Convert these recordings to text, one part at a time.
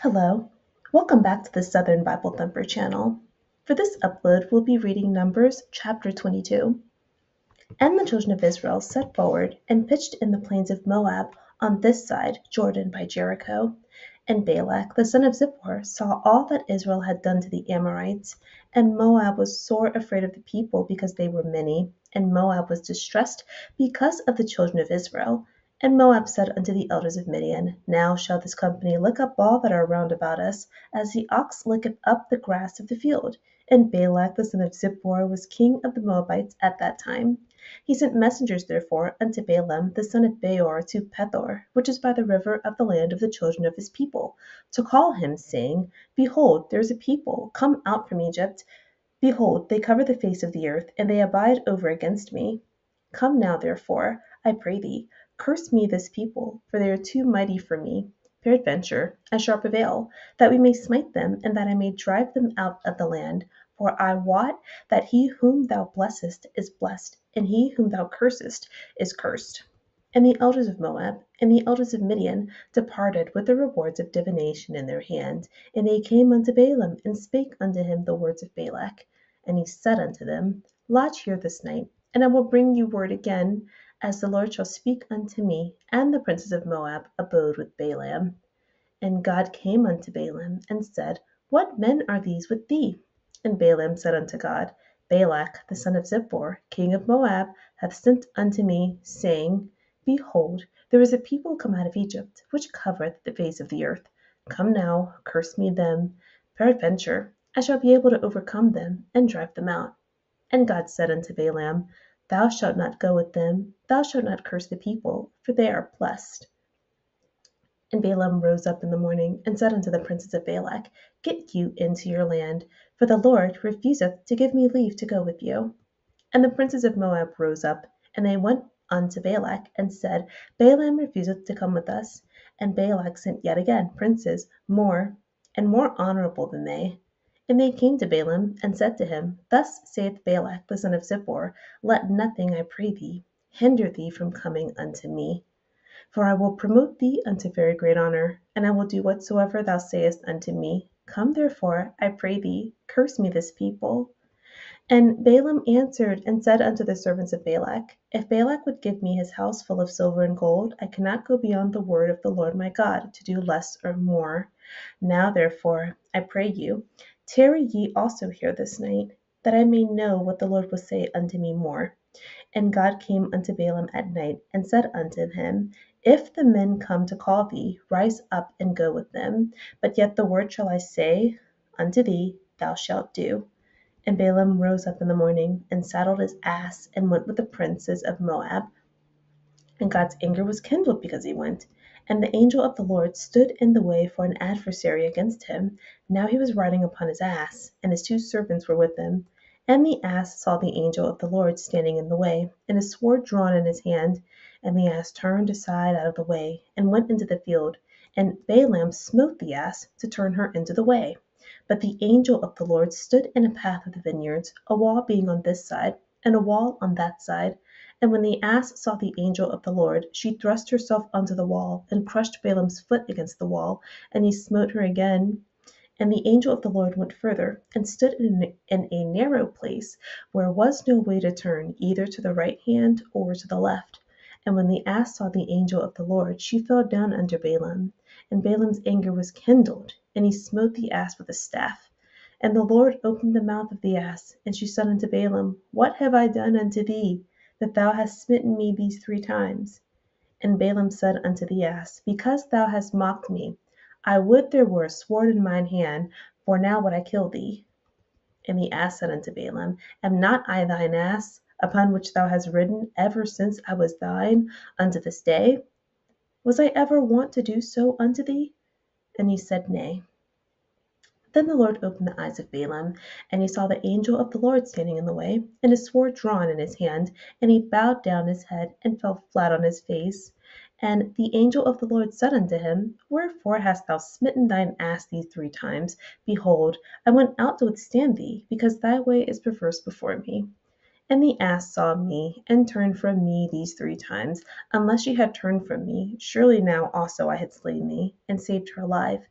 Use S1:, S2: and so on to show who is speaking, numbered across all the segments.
S1: Hello, welcome back to the Southern Bible Thumper channel. For this upload, we'll be reading Numbers chapter 22. And the children of Israel set forward and pitched in the plains of Moab on this side Jordan by Jericho. And Balak the son of Zippor saw all that Israel had done to the Amorites, and Moab was sore afraid of the people because they were many, and Moab was distressed because of the children of Israel. And Moab said unto the elders of Midian, Now shall this company lick up all that are round about us, as the ox licketh up the grass of the field. And Balak the son of Zippor was king of the Moabites at that time. He sent messengers therefore unto Balaam the son of Beor to Pethor, which is by the river of the land of the children of his people, to call him, saying, Behold, there is a people come out from Egypt. Behold, they cover the face of the earth, and they abide over against me. Come now, therefore, I pray thee, curse me this people, for they are too mighty for me. Peradventure I shall prevail, that we may smite them, and that I may drive them out of the land. For I wot that he whom thou blessest is blessed, and he whom thou cursest is cursed. And the elders of Moab and the elders of Midian departed with the rewards of divination in their hand, and they came unto Balaam, and spake unto him the words of Balak. And he said unto them, Lodge here this night, and I will bring you word again, as the Lord shall speak unto me. And the princes of Moab abode with Balaam. And God came unto Balaam, and said, What men are these with thee? And Balaam said unto God, Balak the son of Zippor, king of Moab, hath sent unto me, saying, Behold, there is a people come out of Egypt, which covereth the face of the earth. Come now, curse me them. Peradventure I shall be able to overcome them, and drive them out. And God said unto Balaam, Thou shalt not go with them, thou shalt not curse the people, for they are blessed. And Balaam rose up in the morning, and said unto the princes of Balak, Get you into your land, for the Lord refuseth to give me leave to go with you. And the princes of Moab rose up, and they went unto Balak, and said, Balaam refuseth to come with us. And Balak sent yet again princes more and more honorable than they. And they came to Balaam, and said to him, Thus saith Balak the son of Zippor, Let nothing, I pray thee, hinder thee from coming unto me. For I will promote thee unto very great honour, and I will do whatsoever thou sayest unto me. Come therefore, I pray thee, curse me this people. And Balaam answered and said unto the servants of Balak, If Balak would give me his house full of silver and gold, I cannot go beyond the word of the Lord my God, to do less or more. Now therefore, I pray you, tarry ye also here this night, that I may know what the Lord will say unto me more. And God came unto Balaam at night, and said unto him, If the men come to call thee, rise up and go with them. But yet the word shall I say unto thee, thou shalt do. And Balaam rose up in the morning, and saddled his ass, and went with the princes of Moab. And God's anger was kindled because he went. And the angel of the Lord stood in the way for an adversary against him. Now he was riding upon his ass, and his 2 servants were with him. And the ass saw the angel of the Lord standing in the way, and a sword drawn in his hand. And the ass turned aside out of the way, and went into the field. And Balaam smote the ass to turn her into the way. But the angel of the Lord stood in a path of the vineyards, a wall being on this side, and a wall on that side. And when the ass saw the angel of the Lord, she thrust herself onto the wall, and crushed Balaam's foot against the wall, and he smote her again. And the angel of the Lord went further, and stood in a narrow place, where was no way to turn, either to the right hand or to the left. And when the ass saw the angel of the Lord, she fell down under Balaam. And Balaam's anger was kindled, and he smote the ass with a staff. And the Lord opened the mouth of the ass, and she said unto Balaam, What have I done unto thee, that thou hast smitten me these 3 times? And Balaam said unto the ass, Because thou hast mocked me, I would there were a sword in mine hand, for now would I kill thee. And the ass said unto Balaam, Am not I thine ass, upon which thou hast ridden ever since I was thine unto this day? Was I ever wont to do so unto thee? And he said, Nay. Then the Lord opened the eyes of Balaam, and he saw the angel of the Lord standing in the way, and a sword drawn in his hand, and he bowed down his head, and fell flat on his face. And the angel of the Lord said unto him, Wherefore hast thou smitten thine ass these 3 times? Behold, I went out to withstand thee, because thy way is perverse before me. And the ass saw me, and turned from me these 3 times. Unless she had turned from me, surely now also I had slain thee, and saved her alive.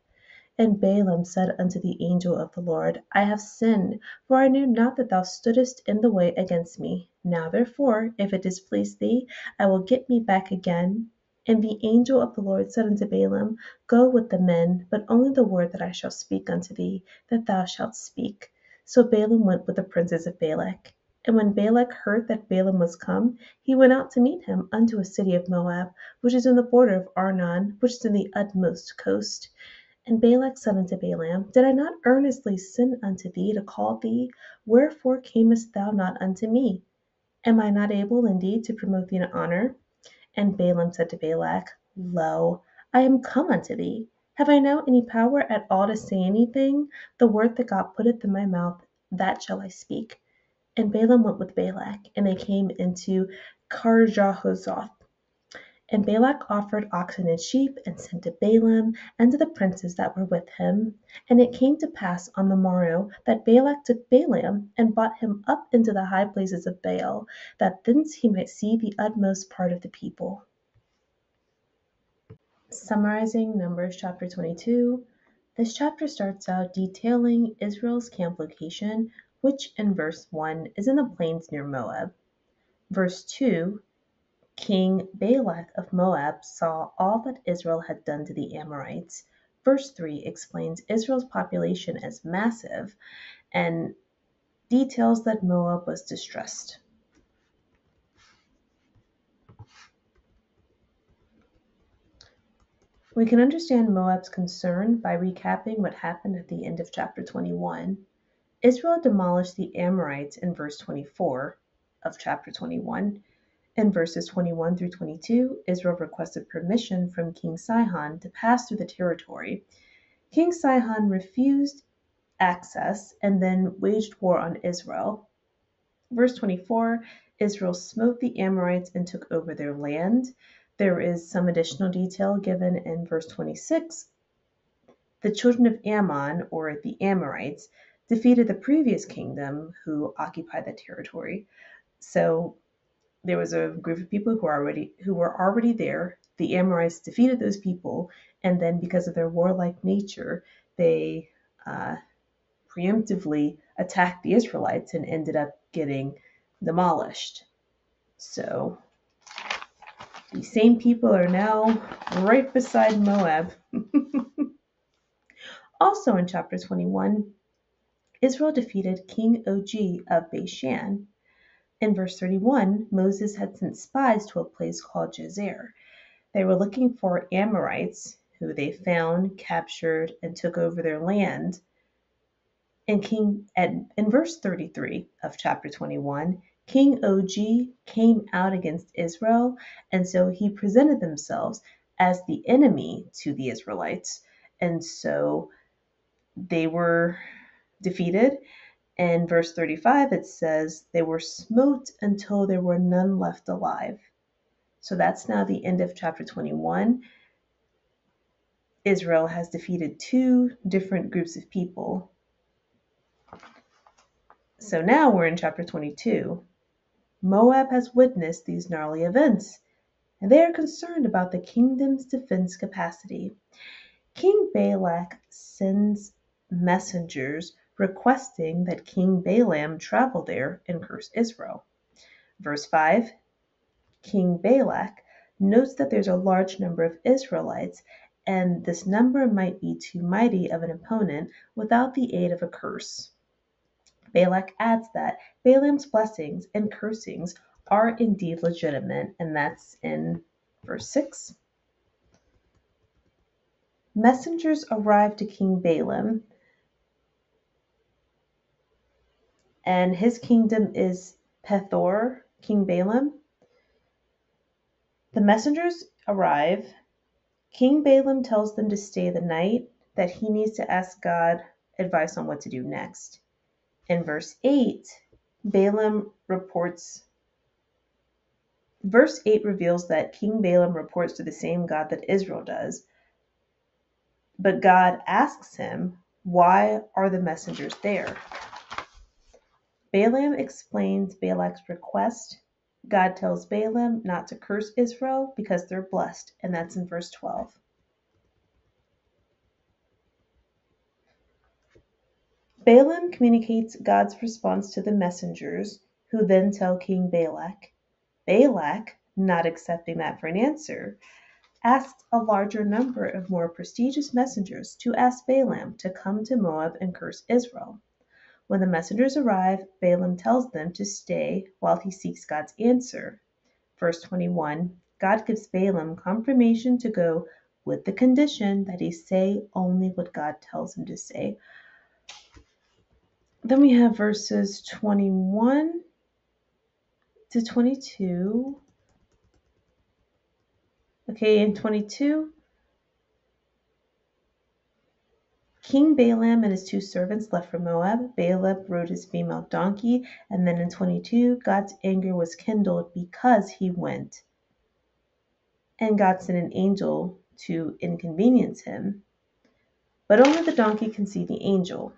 S1: And Balaam said unto the angel of the Lord, I have sinned, for I knew not that thou stoodest in the way against me. Now therefore, if it displease thee, I will get me back again. And the angel of the Lord said unto Balaam, Go with the men, but only the word that I shall speak unto thee, that thou shalt speak. So Balaam went with the princes of Balak. And when Balak heard that Balaam was come, he went out to meet him unto a city of Moab, which is in the border of Arnon, which is in the utmost coast. And Balak said unto Balaam, Did I not earnestly send unto thee to call thee? Wherefore camest thou not unto me? Am I not able indeed to promote thee to honor? And Balaam said to Balak, Lo, I am come unto thee. Have I now any power at all to say anything? The word that God putteth in my mouth, that shall I speak. And Balaam went with Balak, and they came into Karjahozoth. And Balak offered oxen and sheep, and sent to Balaam, and to the princes that were with him. And it came to pass on the morrow, that Balak took Balaam, and brought him up into the high places of Baal, that thence he might see the utmost part of the people. Summarizing Numbers chapter 22, this chapter starts out detailing Israel's camp location, which in verse 1 is in the plains near Moab. Verse 2, King Balak of Moab saw all that Israel had done to the Amorites. Verse 3 explains Israel's population as massive and details that Moab was distressed. We can understand Moab's concern by recapping what happened at the end of chapter 21. Israel demolished the Amorites in verse 24 of chapter 21. In verses 21 through 22, Israel requested permission from King Sihon to pass through the territory. King Sihon refused access and then waged war on Israel. Verse 24, Israel smote the Amorites and took over their land. There is some additional detail given in verse 26. The children of Ammon, or the Amorites, defeated the previous kingdom who occupied that territory. So there was a group of people who were already there. The Amorites defeated those people, and then because of their warlike nature, they preemptively attacked the Israelites and ended up getting demolished. So these same people are now right beside Moab. Also in chapter 21, Israel defeated King Og of Bashan. In verse 31, Moses had sent spies to a place called Jazer. They were looking for Amorites, who they found, captured, and took over their land. In verse 33 of chapter 21, King Og came out against Israel, and so he presented themselves as the enemy to the Israelites. And so they were defeated. In verse 35, it says, they were smote until there were none left alive. So that's now the end of chapter 21. Israel has defeated two different groups of people. So now we're in chapter 22. Moab has witnessed these gnarly events, and they are concerned about the kingdom's defense capacity. King Balak sends messengers requesting that King Baalam travel there and curse Israel. Verse 5, King Balak notes that there's a large number of Israelites, and this number might be too mighty of an opponent without the aid of a curse. Balak adds that Balaam's blessings and cursings are indeed legitimate, and that's in verse 6. Messengers arrived to King Baalam, and his kingdom is Pethor, King Baalam. The messengers arrive. King Baalam tells them to stay the night, that he needs to ask God advice on what to do next. In verse 8, Verse 8 reveals that King Baalam reports to the same God that Israel does. But God asks him, why are the messengers there? Balaam explains Balak's request. God tells Balaam not to curse Israel because they're blessed, and that's in verse 12. Balaam communicates God's response to the messengers, who then tell King Balak. Balak, not accepting that for an answer, asked a larger number of more prestigious messengers to ask Balaam to come to Moab and curse Israel. When the messengers arrive, Balaam tells them to stay while he seeks God's answer. Verse 21, God gives Balaam confirmation to go with the condition that he say only what God tells him to say. Then we have verses 21 to 22. Okay, in 22, King Balaam and his 2 servants left for Moab. Balak rode his female donkey, and then in 22, God's anger was kindled because he went. And God sent an angel to inconvenience him. But only the donkey can see the angel.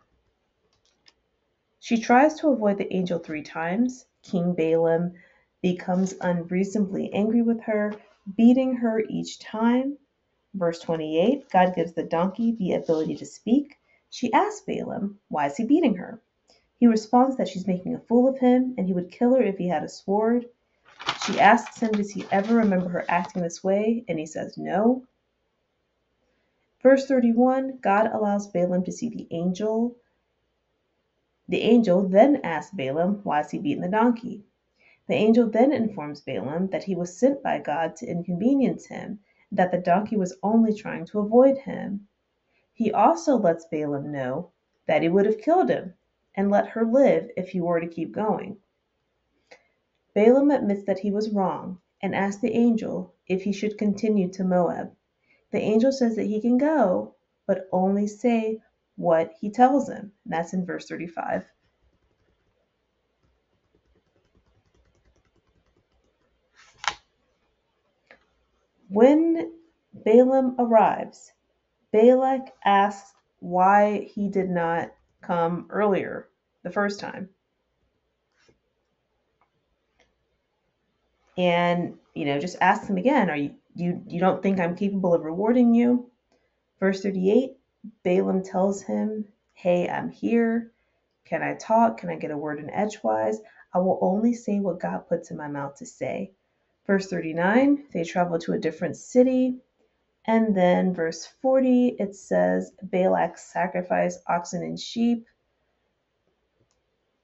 S1: She tries to avoid the angel 3 times. King Balaam becomes unreasonably angry with her, beating her each time. Verse 28, God gives the donkey the ability to speak. She asks Balaam, why is he beating her? He responds that she's making a fool of him and he would kill her if he had a sword. She asks him, does he ever remember her acting this way? And he says no. Verse 31, God allows Balaam to see the angel. The angel then asks Balaam, why is he beating the donkey? The angel then informs Balaam that he was sent by God to inconvenience him, that the donkey was only trying to avoid him. He also lets Balaam know that he would have killed him and let her live if he were to keep going. Balaam admits that he was wrong and asks the angel if he should continue to Moab. The angel says that he can go, but only say what he tells him. And that's in verse 35. When Balaam arrives, Balak asks why he did not come earlier the first time. And, just asks him again, you don't think I'm capable of rewarding you? Verse 38, Balaam tells him, hey, I'm here. Can I talk? Can I get a word in edgewise? I will only say what God puts in my mouth to say. Verse 39, they travel to a different city. And then verse 40, it says, Balak sacrificed oxen and sheep.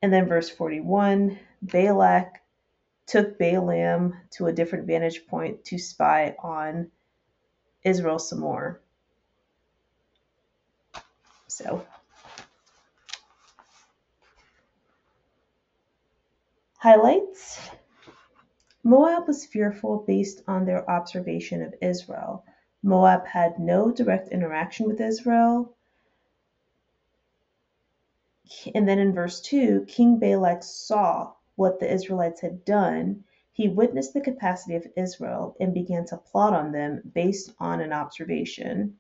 S1: And then verse 41, Balak took Balaam to a different vantage point to spy on Israel some more. So, highlights. Moab was fearful based on their observation of Israel. Moab had no direct interaction with Israel. And then in verse 2, King Balak saw what the Israelites had done. He witnessed the capacity of Israel and began to plot on them based on an observation.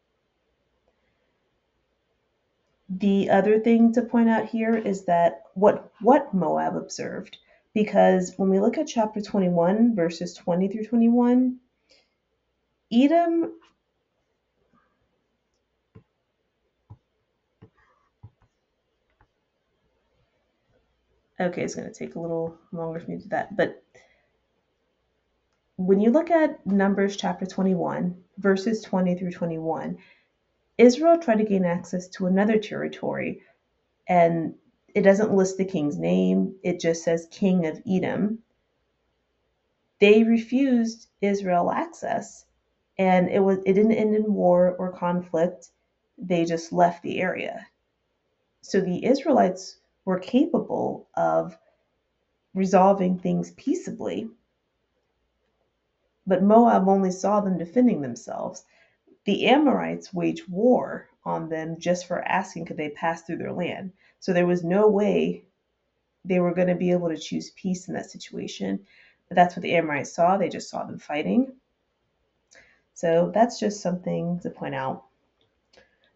S1: The other thing to point out here is that what Moab observed, because when we look at chapter 21, verses 20 through 21, Edom okay, it's going to take a little longer for me to do that, but when you look at Numbers chapter 21, verses 20 through 21, Israel tried to gain access to another territory, and it doesn't list the king's name, it just says King of Edom. They refused Israel access, and it didn't end in war or conflict. They just left the area. So the Israelites were capable of resolving things peaceably, but Moab only saw them defending themselves. The Amorites waged war on them just for asking could they pass through their land. So there was no way they were going to be able to choose peace in that situation. But that's what the Amorites saw. They just saw them fighting. So that's just something to point out.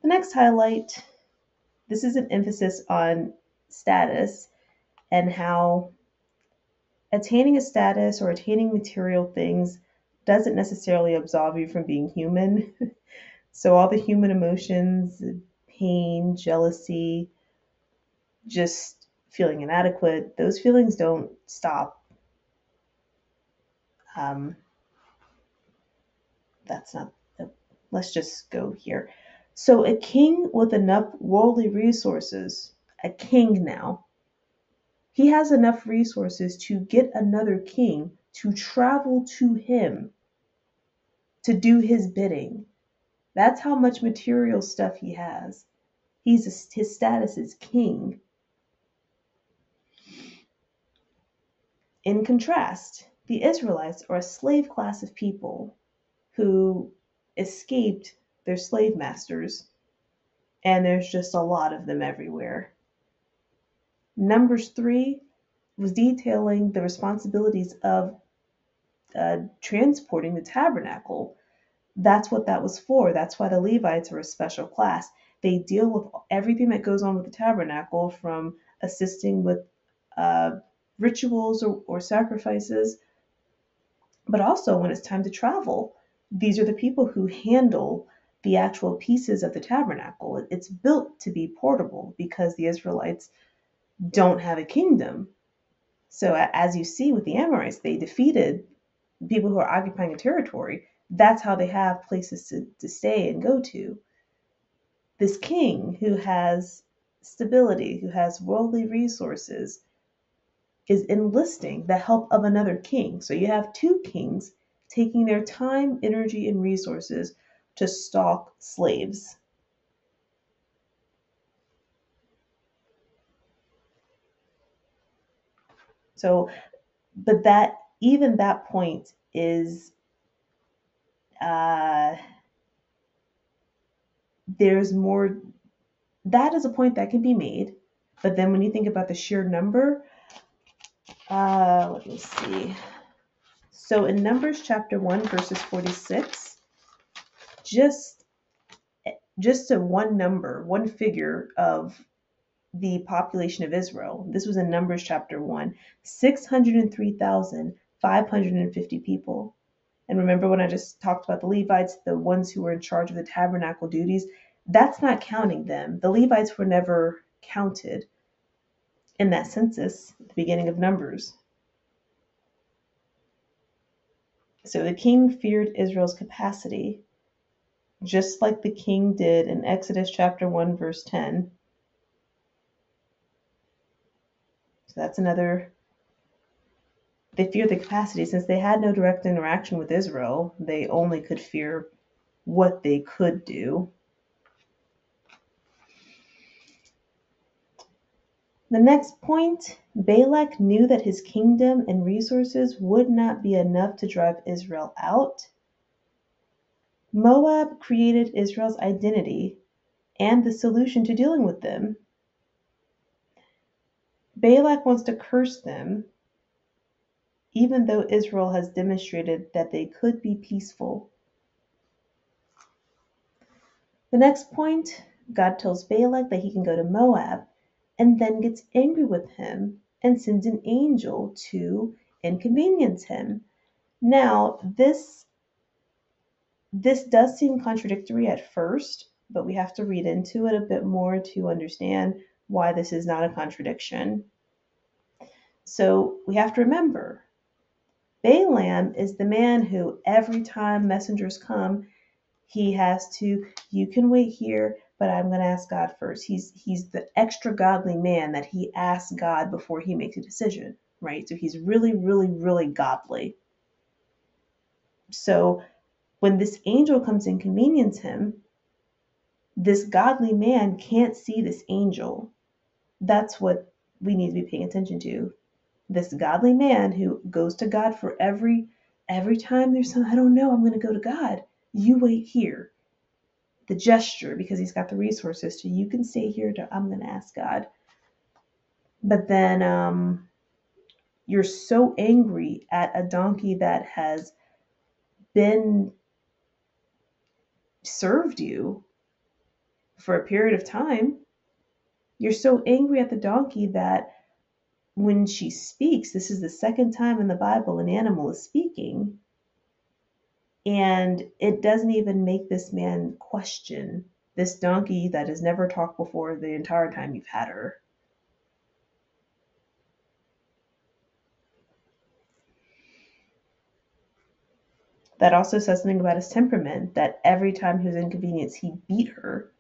S1: The next highlight, this is an emphasis on status and how attaining a status or attaining material things doesn't necessarily absolve you from being human. So all the human emotions, pain, jealousy, just feeling inadequate, those feelings don't stop. Um, that's not, let's just go here. So, a king with enough worldly resources, a king now, he has enough resources to get another king to travel to him to do his bidding. That's how much material stuff he has. His status is king. In contrast, the Israelites are a slave class of people who escaped their slave masters, and there's just a lot of them everywhere. Numbers 3 was detailing the responsibilities of transporting the tabernacle. That's what that was for. That's why the Levites are a special class. They deal with everything that goes on with the tabernacle, from assisting with uh, rituals or sacrifices, but also when it's time to travel. These are the people who handle the actual pieces of the tabernacle. It's built to be portable because the Israelites don't have a kingdom. So, as you see with the Amorites, they defeated people who are occupying a territory. That's how they have places to stay and go to. This king who has stability, who has worldly resources, is enlisting the help of another king. So you have two kings taking their time, energy, and resources to stalk slaves. So, but that, even that point is, uh, there's more, that is a point that can be made. But then when you think about the sheer number, let me see. So in Numbers chapter 1, verses 46, just just a one number, one figure of the population of Israel. This was in Numbers chapter 1, 603,550 people. And remember when I just talked about the Levites, the ones who were in charge of the tabernacle duties? That's not counting them. The Levites were never counted in that census at the beginning of Numbers. So the king feared Israel's capacity, just like the king did in Exodus chapter 1, verse 10. So that's another. They feared the capacity. Since they had no direct interaction with Israel, they only could fear what they could do. The next point, Balak knew that his kingdom and resources would not be enough to drive Israel out. Moab created Israel's identity and the solution to dealing with them. Balak wants to curse them, even though Israel has demonstrated that they could be peaceful. The next point, God tells Balak that he can go to Moab, and then gets angry with him and sends an angel to inconvenience him. Now, this does seem contradictory at first, but we have to read into it a bit more to understand why this is not a contradiction. So we have to remember, Balaam is the man who every time messengers come, he has to, you can wait here, but I'm going to ask God first. He's the extra godly man that he asks God before he makes a decision, right? So he's really, really, really godly. So when this angel comes to inconvenience him, this godly man can't see this angel. That's what we need to be paying attention to. This godly man who goes to God for every time there's some, I don't know, I'm going to go to God. You wait here. The gesture, because he's got the resources to, you can stay here to, I'm going to ask God. But then you're so angry at a donkey that has been served you for a period of time. You're so angry at the donkey that when she speaks, this is the second time in the Bible an animal is speaking, and it doesn't even make this man question this donkey that has never talked before the entire time you've had her. That also says something about his temperament, that every time he was inconvenienced, he beat her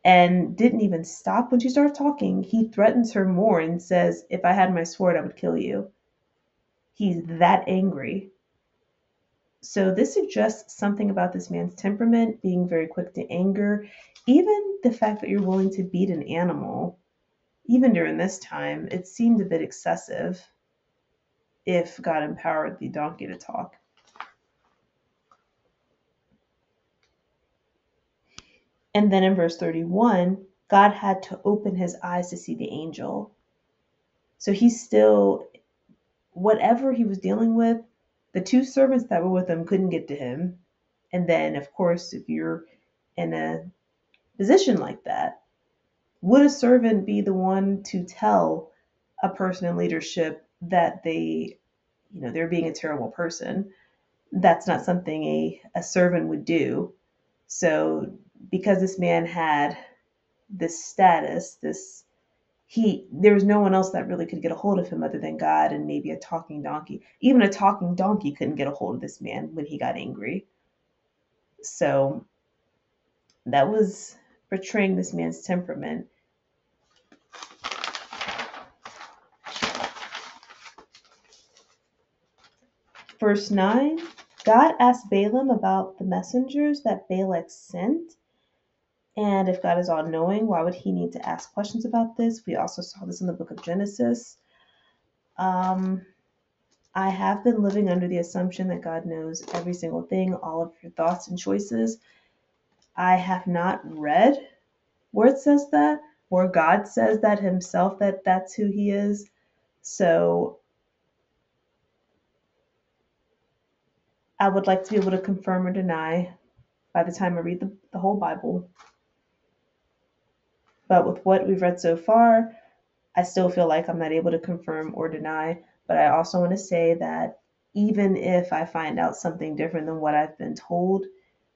S1: and didn't even stop when she started talking. He threatens her more and says, "If I had my sword, I would kill you." He's that angry. So this suggests something about this man's temperament, being very quick to anger. Even the fact that you're willing to beat an animal, even during this time, it seemed a bit excessive if God empowered the donkey to talk. And then in verse 31, God had to open his eyes to see the angel. So he's still, whatever he was dealing with, the two servants that were with him couldn't get to him. And then, of course, if you're in a position like that, would a servant be the one to tell a person in leadership that they're being a terrible person? That's not something a servant would do. So because this man had this status, there was no one else that really could get a hold of him other than God and maybe a talking donkey. Even a talking donkey couldn't get a hold of this man when he got angry. So that was portraying this man's temperament. Verse 9, God asked Balaam about the messengers that Balak sent. And if God is all knowing, why would he need to ask questions about this? We also saw this in the book of Genesis. I have been living under the assumption that God knows every single thing, all of your thoughts and choices. I have not read where it says that, where God says that himself, that that's who he is. So I would like to be able to confirm or deny by the time I read the whole Bible. But with what we've read so far, I still feel like I'm not able to confirm or deny. But I also want to say that even if I find out something different than what I've been told,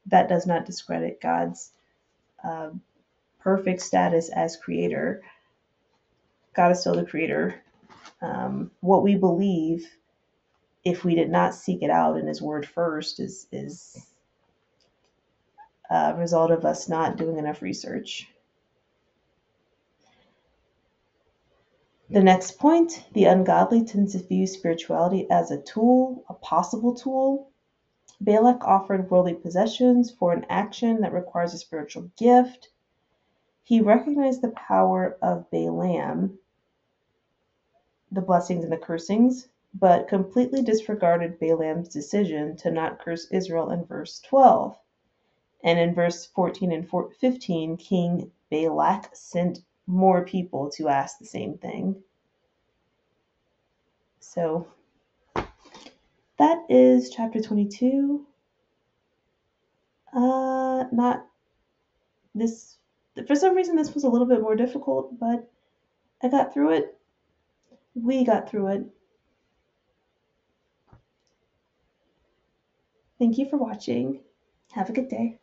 S1: that does not discredit God's uh, perfect status as creator. God is still the creator. What we believe, if we did not seek it out in his word first, is a result of us not doing enough research. The next point, the ungodly tends to view spirituality as a tool, a possible tool. Balak offered worldly possessions for an action that requires a spiritual gift. He recognized the power of Balaam, the blessings and the cursings, but completely disregarded Balaam's decision to not curse Israel in verse 12. And in verse 14 and 15, King Balak sent more people to ask the same thing. So that is chapter 22. Not this, for some reason, this was a little bit more difficult, but I got through it. We got through it. Thank you for watching. Have a good day.